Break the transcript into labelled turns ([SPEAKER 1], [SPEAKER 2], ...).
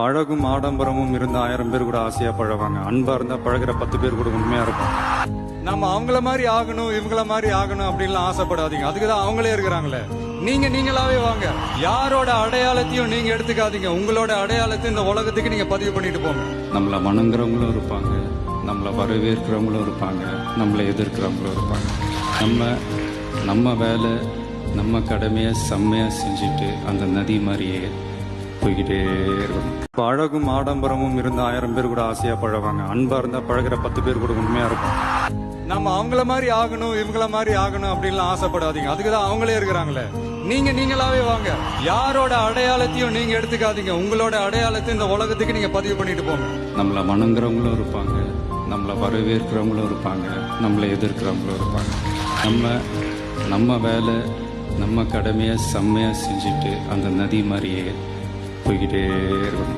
[SPEAKER 1] அழகும் ஆடம்பரமும் இருந்த 1000 பேர் கூட ஆசையா பழவாங்க. அன்பா இருந்தா பழகுற 10 பேர் கூட உண்மையா இருக்கும். நம்ம அவங்கள மாதிரி ஆகணும், இவங்கள மாதிரி ஆகணும் அப்படின்லாம் ஆசைப்படாதீங்க. அதுக்குதான் அவங்களே இருக்கிறாங்களே. நீங்களாவே வாங்க. யாரோட அடையாளத்தையும் நீங்க எடுத்துக்காதீங்க. உங்களோட அடையாளத்தை இந்த உலகத்துக்கு நீங்க பதிவு பண்ணிட்டு போங்க. நம்மள வணங்குறவங்களும் இருப்பாங்க, நம்மள வரவேற்கிறவங்களும் இருப்பாங்க, நம்மளை எதிர்க்கிறவங்களும் இருப்பாங்க. நம்ம வேலை, நம்ம கடமையை செம்மையா செஞ்சுட்டு அந்த நதி மாதிரியே போய்கிட்டே இருக்கணும். அழகும் ஆடம்பரமும் இருந்த 1000 பேர் கூட ஆசையா பழவாங்க. அன்பா இருந்தா பழகுற 10 பேர் கூட உண்மையா இருக்கும். நம்ம அவங்கள மாதிரி ஆகணும், இவங்கள மாதிரி ஆகணும் அப்படின்லாம் ஆசைப்படாதீங்க. அதுக்குதான் அவங்களே இருக்கிறாங்களே. நீங்களாவே வாங்க. யாரோட அடையாளத்தையும் நீங்க எடுத்துக்காதீங்க. உங்களோட அடையாளத்தை இந்த உலகத்துக்கு நீங்க பதிவு பண்ணிட்டு போங்க. நம்மள வணங்குறவங்களும் இருப்பாங்க, நம்மள வரவேற்கிறவங்களும் இருப்பாங்க, நம்மளை எதிர்க்கிறவங்களும் இருப்பாங்க. நம்ம வேலை, நம்ம கடமையை செம்மையா செஞ்சுட்டு அந்த நதி மாதிரியே போய்கிட்டே இருக்கணும்.